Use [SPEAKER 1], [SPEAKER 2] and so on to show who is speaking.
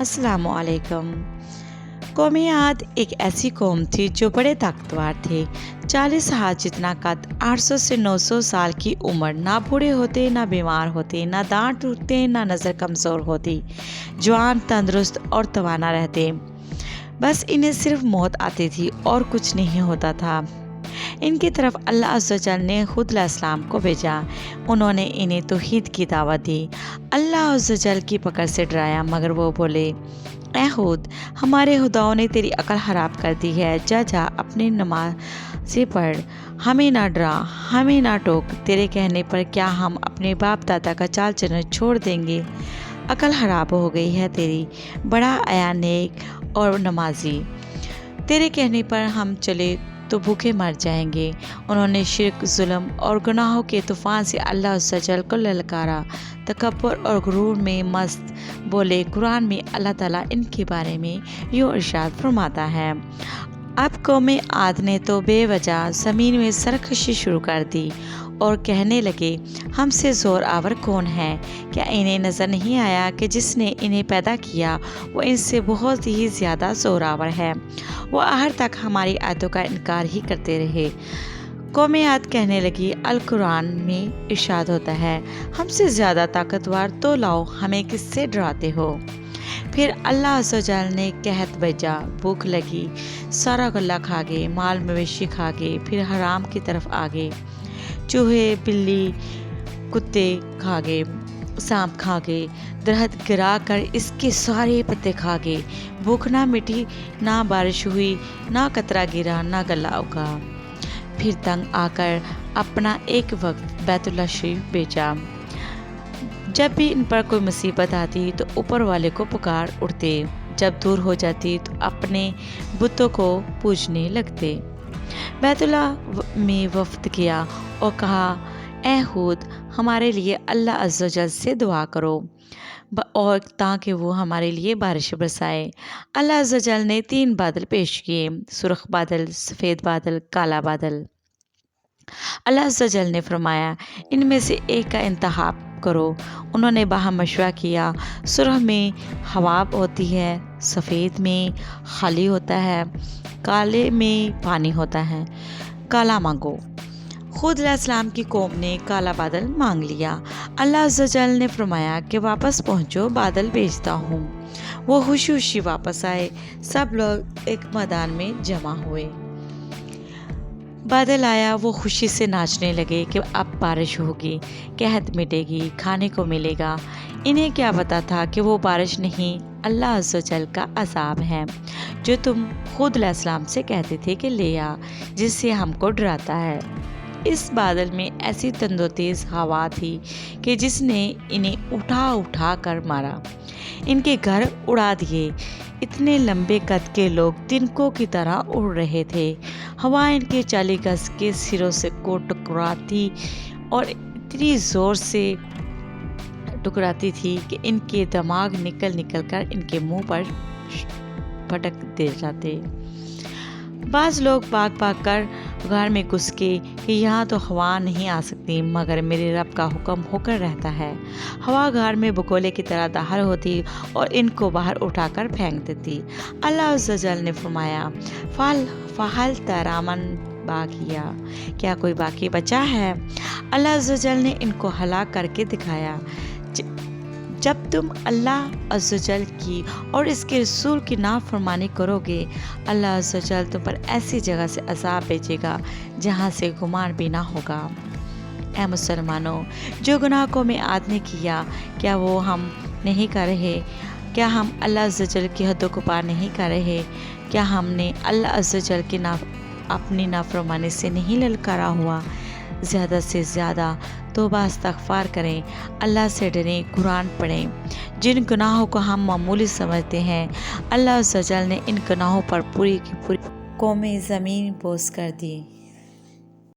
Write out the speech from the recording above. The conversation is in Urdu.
[SPEAKER 1] السلام علیکم۔ قوم عاد ایک ایسی قوم تھی جو بڑے طاقتور تھے۔ 40 ہاتھ جتنا قد، 800 سے 900 سال کی عمر، نہ بوڑھے ہوتے نہ بیمار ہوتے، نہ دانت ٹوٹتے نہ نظر کمزور ہوتی، جوان، تندرست اور توانا رہتے۔ بس انہیں صرف موت آتی تھی اور کچھ نہیں ہوتا تھا۔ ان کی طرف اللہ عز و جل نے ہود علیہ السلام کو بھیجا۔ انہوں نے انہیں توحید کی دعوت دی، اللہ عز و جل کی پکڑ سے ڈرایا، مگر وہ بولے، اے ہود، ہمارے خداؤں نے تیری عقل خراب کر دی ہے، جا اپنی نمازیں پڑھ، ہمیں نہ ڈرا، ہمیں نہ ٹوک، تیرے کہنے پر کیا ہم اپنے باپ دادا کا چال چلنا چھوڑ دیں گے؟ عقل خراب ہو گئی ہے تیری، بڑا آیا نیک اور نمازی، تیرے کہنے پر ہم چلے تو بھوکے مر جائیں گے۔ انہوں نے شرک، ظلم اور گناہوں کے طوفان سے اللہ عز و جل کو للکارا، تکبر اور غرور میں مست بولے۔ قرآن میں اللہ تعالیٰ ان کے بارے میں یوں ارشاد فرماتا ہے، اب قوم عاد نے تو بے وجہ زمین میں سرکشی شروع کر دی اور کہنے لگے، ہم سے زور آور کون ہے؟ کیا انہیں نظر نہیں آیا کہ جس نے انہیں پیدا کیا وہ ان سے بہت ہی زیادہ زور آور ہے؟ وہ آخر تک ہماری آیتوں کا انکار ہی کرتے رہے۔ قوم عاد کہنے لگی، القرآن میں ارشاد ہوتا ہے، ہم سے زیادہ طاقتور تو لاؤ، ہمیں کس سے ڈراتے ہو؟ پھر اللہ عز و جل نے قحط بھیجا، بھوک لگی، سارا غلہ کھا گئے، مال مویشی کھا گئے، پھر حرام کی طرف آ گئے، چوہے، بلی، کتے کھا گئے، سانپ کھا گئے، درخت گرا کر اس کے سارے پتے کھا گئے، بھوک نہ مٹی، نہ بارش ہوئی، نہ قطرہ گرا، نہ غلہ اگا۔ پھر تنگ آ کر اپنا ایک وقت بیت اللہ شریف بھیجا۔ جب بھی ان پر کوئی مصیبت آتی تو اوپر والے کو پکار اٹھتے، جب دور ہو جاتی تو اپنے بتوں کو پوجنے لگتے۔ بیت اللہ میں وفد کیا اور کہا، اے ہود، ہمارے لیے اللہ عز و جل سے دعا کرو اور تاکہ وہ ہمارے لیے بارش برسائے۔ اللہ عز و جل نے 3 بادل پیش کیے، سرخ بادل، سفید بادل، کالا بادل۔ اللہ عز و جل نے فرمایا، ان میں سے ایک کا انتخاب کرو۔ انہوں نے باہم مشورہ کیا، سرخ میں ہوا ہوتی ہے، سفید میں خالی ہوتا ہے، کالے میں پانی ہوتا ہے، کالا مانگو۔ ہود علیہ السلام کی قوم نے کالا بادل مانگ لیا۔ اللہ عز و جل نے فرمایا کہ واپس پہنچو، بادل بھیجتا ہوں۔ وہ خوشی خوشی واپس آئے، سب لوگ ایک میدان میں جمع ہوئے۔ بادل آیا، وہ خوشی سے ناچنے لگے کہ اب بارش ہوگی، قحط مٹے گی، کھانے کو ملے گا۔ انہیں کیا پتا تھا کہ وہ بارش نہیں، اللہ عز و جل کا عذاب ہے، جو تم ہود علیہ السلام سے کہتے تھے کہ لے آ، جس سے ہم کو ڈراتا ہے۔ اس بادل میں ایسی تند و تیز ہوا تھی کہ جس نے انہیں اٹھا اٹھا کر مارا، ان کے گھر اڑا دیے۔ اتنے لمبے قد کے لوگ تنکوں کی طرح اڑ رہے تھے، ہوا ان کے 40 گز کے سروں سے کو ٹکراتی اور اتنی زور سے ٹکراتی تھی کہ ان کے دماغ نکل نکل کر ان کے منہ پر پٹک دے جاتے۔ بعض لوگ بھاگ بھاگ کر غار میں گھس کے کہ یہاں تو ہوا نہیں آ سکتی، مگر میرے رب کا حکم ہو کر رہتا ہے۔ ہوا غار میں بگولے کی طرح داخل ہوتی اور ان کو باہر اٹھا کر پھینک دیتی۔ اللہ عز و جل نے فرمایا، فَهَلْ تَرَىٰ مِن بَاقِیَةٍ، کیا کوئی باقی بچا ہے؟ اللہ عز و جل نے ان کو ہلاک کر کے دکھایا۔ جب تم اللہ عز و جل کی اور اس کے رسول کی نافرمانی کرو گے، اللہ عز و جل تم پر ایسی جگہ سے عذاب بھیجے گا جہاں سے گمان بھی نہ ہوگا۔ اے مسلمانوں، جو گناہ قوم عاد نے کیا، کیا وہ ہم نہیں کر رہے؟ کیا ہم اللہ عز و جل کی حدوں کو پار نہیں کر رہے؟ کیا ہم نے اللہ عز و جل کی اپنی نافرمانی سے نہیں للکارا ہوا؟ زیادہ سے زیادہ توبہ استغفار کریں، اللہ سے ڈریں، قرآن پڑھیں۔ جن گناہوں کو ہم معمولی سمجھتے ہیں، اللہ عز و جل نے ان گناہوں پر پوری کی پوری قوم زمین بوس کر دی۔